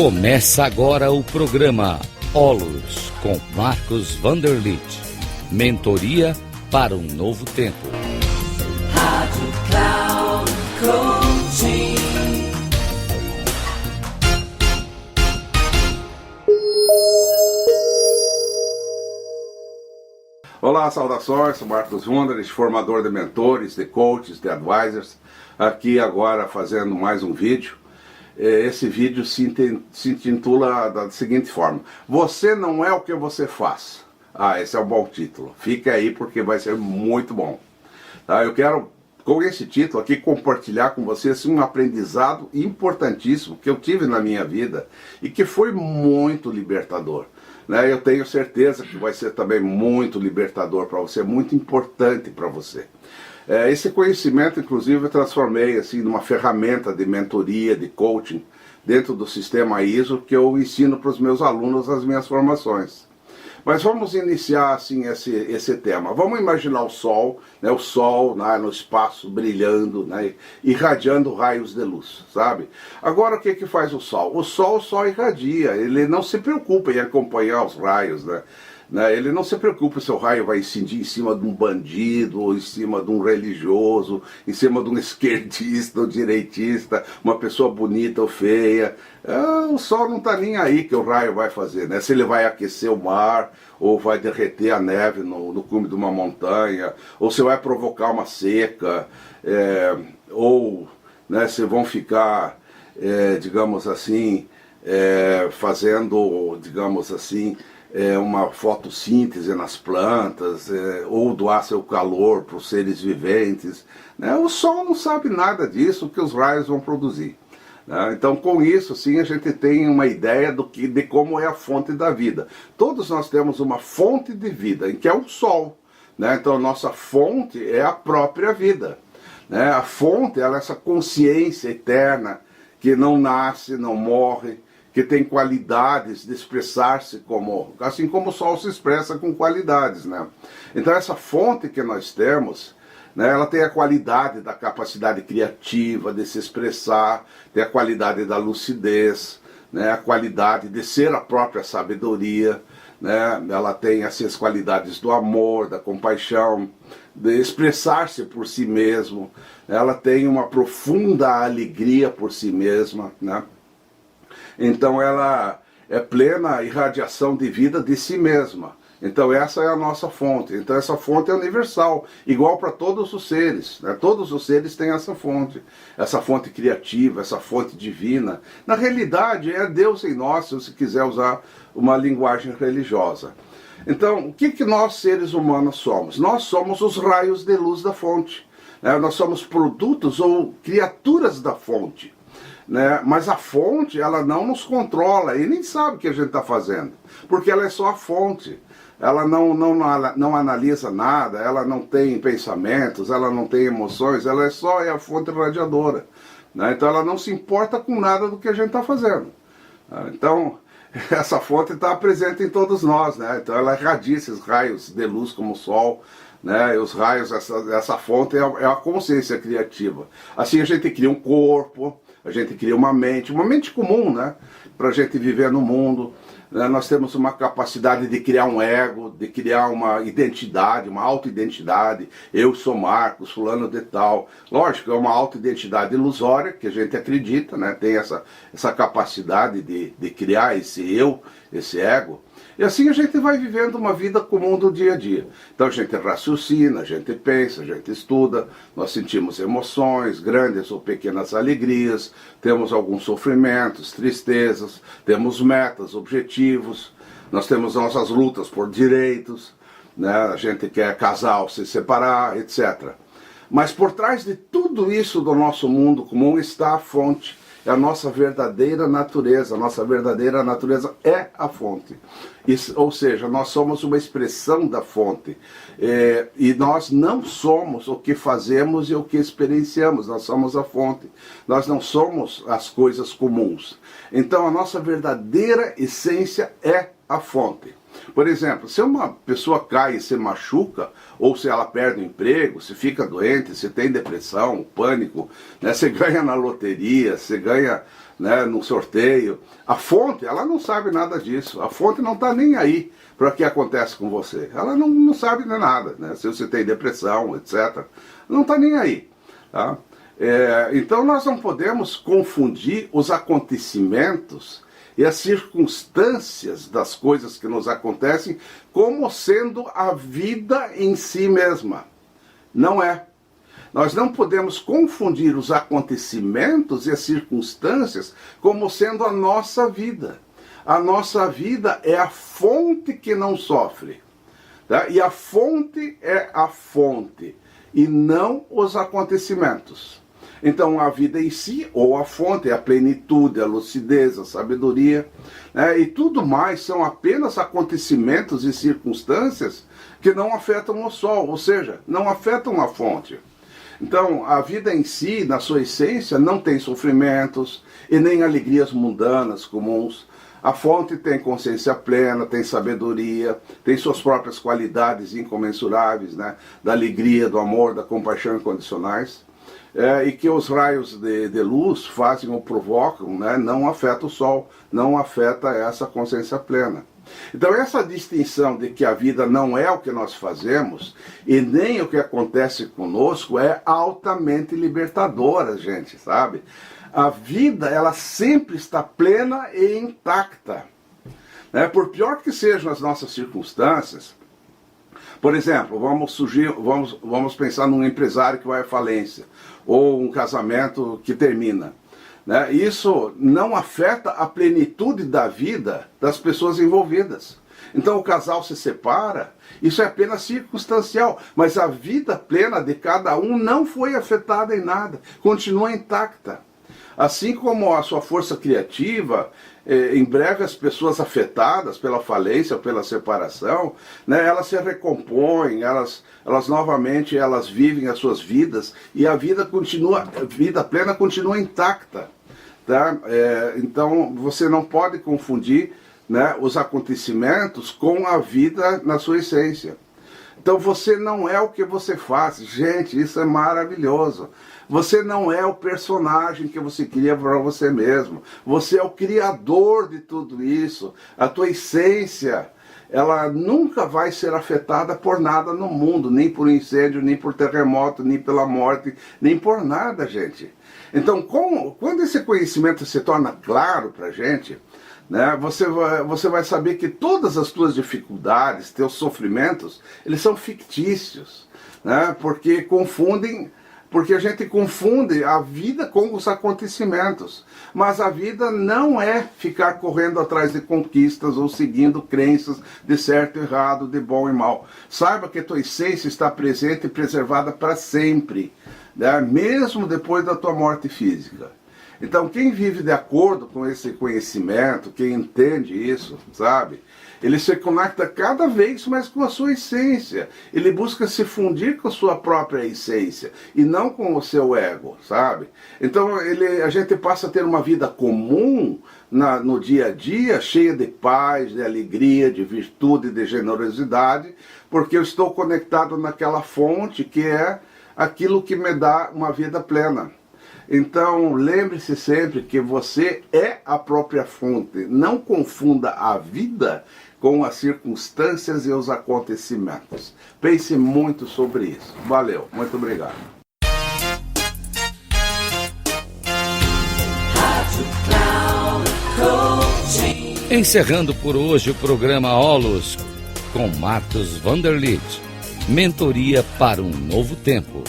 Começa agora o programa Olus com Marcos Vanderlit. Mentoria para um novo tempo. Rádio Cloud Coaching. Olá, saudações, sou Marcos Vanderlit, formador de mentores, de coaches, de advisors. Aqui agora fazendo mais um vídeo. Esse vídeo se intitula da seguinte forma: Você não é o que você faz. Esse é um bom título. Fica aí porque vai ser muito bom. Tá? Eu quero, com esse título aqui, compartilhar com vocês um aprendizado importantíssimo que eu tive na minha vida e que foi muito libertador. Eu tenho certeza que vai ser também muito libertador para você, muito importante para você. Esse conhecimento, inclusive, eu transformei assim, numa ferramenta de mentoria, de coaching, dentro do sistema ISO, que eu ensino para os meus alunos nas minhas formações. Mas vamos iniciar assim, esse tema. Vamos imaginar o Sol no espaço, brilhando, irradiando raios de luz, sabe? Agora, o que faz o Sol? O Sol só irradia, ele não se preocupa em acompanhar os raios, Ele não se preocupa se o raio vai incidir em cima de um bandido, ou em cima de um religioso, em cima de um esquerdista ou direitista, uma pessoa bonita ou feia. O Sol não está nem aí que o raio vai fazer, Se ele vai aquecer o mar, ou vai derreter a neve no cume de uma montanha, ou se vai provocar uma seca, ou se vão ficar, digamos assim, fazendo, digamos assim, uma fotossíntese nas plantas, ou doar seu calor para os seres viventes. O Sol não sabe nada disso que os raios vão produzir. Então, com isso, sim, a gente tem uma ideia de como é a fonte da vida. Todos nós temos uma fonte de vida, que é o Sol. Então, a nossa fonte é a própria vida. A fonte é essa consciência eterna que não nasce, não morre, que tem qualidades de expressar-se assim como o Sol se expressa com qualidades, Então essa fonte que nós temos, ela tem a qualidade da capacidade criativa de se expressar, tem a qualidade da lucidez, a qualidade de ser a própria sabedoria, ela tem assim, as qualidades do amor, da compaixão, de expressar-se por si mesmo, ela tem uma profunda alegria por si mesma, Então ela é plena irradiação de vida de si mesma. Então essa é a nossa fonte. Então essa fonte é universal, igual para todos os seres. Todos os seres têm essa fonte criativa, essa fonte divina. Na realidade é Deus em nós, se você quiser usar uma linguagem religiosa. Então o que nós seres humanos somos? Nós somos os raios de luz da fonte. Nós somos produtos ou criaturas da fonte. Mas a fonte, ela não nos controla e nem sabe o que a gente está fazendo, porque ela é só a fonte. Ela não analisa nada, ela não tem pensamentos, ela não tem emoções, ela é a fonte radiadora. Então ela não se importa com nada do que a gente está fazendo. Então essa fonte está presente em todos nós, Então ela irradia esses raios de luz como o Sol, E os raios, essa fonte é a consciência criativa. Assim a gente cria um corpo, a gente cria uma mente comum, para a gente viver no mundo. Nós temos uma capacidade de criar um ego, de criar uma identidade, uma autoidentidade. Eu sou Marcos, fulano de tal. Lógico, é uma autoidentidade ilusória, que a gente acredita, tem essa capacidade de criar esse eu, esse ego. E assim a gente vai vivendo uma vida comum do dia a dia. Então a gente raciocina, a gente pensa, a gente estuda, nós sentimos emoções, grandes ou pequenas alegrias, temos alguns sofrimentos, tristezas, temos metas, objetivos, nós temos nossas lutas por direitos, A gente quer casar ou se separar, etc. Mas por trás de tudo isso do nosso mundo comum está a fonte. É a nossa verdadeira natureza. A nossa verdadeira natureza é a fonte. Ou seja, nós somos uma expressão da fonte. E nós não somos o que fazemos e o que experienciamos. Nós somos a fonte. Nós não somos as coisas comuns. Então a nossa verdadeira essência é a fonte. Por exemplo, se uma pessoa cai e se machuca, ou se ela perde o emprego, se fica doente, se tem depressão, pânico, né, você ganha na loteria, você ganha, né, no sorteio, a fonte, ela não sabe nada disso, a fonte não está nem aí para o que acontece com você, ela não sabe de nada, né, se você tem depressão, etc., não está nem aí, tá? Então nós não podemos confundir os acontecimentos e as circunstâncias das coisas que nos acontecem como sendo a vida em si mesma. Não é. Nós não podemos confundir os acontecimentos e as circunstâncias como sendo a nossa vida. A nossa vida é a fonte que não sofre. Tá? E a fonte é a fonte, e não os acontecimentos. Então a vida em si, ou a fonte, é a plenitude, a lucidez, a sabedoria, né? E tudo mais são apenas acontecimentos e circunstâncias que não afetam o sol, ou seja, não afetam a fonte. Então a vida em si, na sua essência, não tem sofrimentos e nem alegrias mundanas comuns. A fonte tem consciência plena, tem sabedoria, tem suas próprias qualidades incomensuráveis, né? Da alegria, do amor, da compaixão incondicionais. E que os raios de luz fazem ou provocam, né, não afeta o sol, não afeta essa consciência plena. Então essa distinção de que a vida não é o que nós fazemos e nem o que acontece conosco é altamente libertadora, gente, sabe? A vida, ela sempre está plena e intacta, né? Por pior que sejam as nossas circunstâncias. Por exemplo, vamos pensar num empresário que vai à falência, ou um casamento que termina, né? Isso não afeta a plenitude da vida das pessoas envolvidas. Então o casal se separa, isso é apenas circunstancial, mas a vida plena de cada um não foi afetada em nada, continua intacta. Assim como a sua força criativa, em breve as pessoas afetadas pela falência, pela separação, né, elas se recompõem, elas novamente vivem as suas vidas e a vida plena continua intacta. Tá? Então você não pode confundir, né, os acontecimentos com a vida na sua essência. Então você não é o que você faz. Gente, isso é maravilhoso. Você não é o personagem que você cria para você mesmo. Você é o criador de tudo isso. A tua essência, ela nunca vai ser afetada por nada no mundo. Nem por incêndio, nem por terremoto, nem pela morte, nem por nada, gente. Então, quando esse conhecimento se torna claro para a gente, né, você vai saber que todas as tuas dificuldades, teus sofrimentos, eles são fictícios, né, porque a gente confunde a vida com os acontecimentos. Mas a vida não é ficar correndo atrás de conquistas ou seguindo crenças de certo e errado, de bom e mal. Saiba que a tua essência está presente e preservada para sempre, né, mesmo depois da tua morte física. Então quem vive de acordo com esse conhecimento, quem entende isso, sabe? Ele se conecta cada vez mais com a sua essência. Ele busca se fundir com a sua própria essência e não com o seu ego, sabe? Então a gente passa a ter uma vida comum no dia a dia, cheia de paz, de alegria, de virtude, de generosidade, porque eu estou conectado naquela fonte que é aquilo que me dá uma vida plena. Então, lembre-se sempre que você é a própria fonte. Não confunda a vida com as circunstâncias e os acontecimentos. Pense muito sobre isso. Valeu, muito obrigado. Encerrando por hoje o programa Holos com Marcos Vanderlitt. Mentoria para um novo tempo.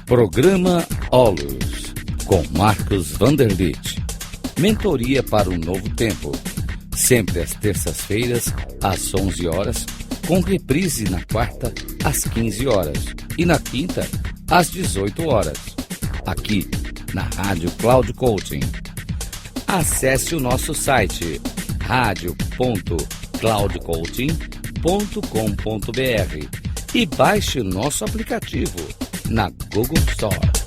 Programa Holos com Marcos Vanderlitt. Mentoria para um novo tempo. Sempre às terças-feiras, às 11 horas, com reprise na quarta, às 15 horas e na quinta, às 18 horas. Aqui, na Rádio Cloud Coaching. Acesse o nosso site radio.cloudcoaching.com.br e baixe nosso aplicativo na Google Store.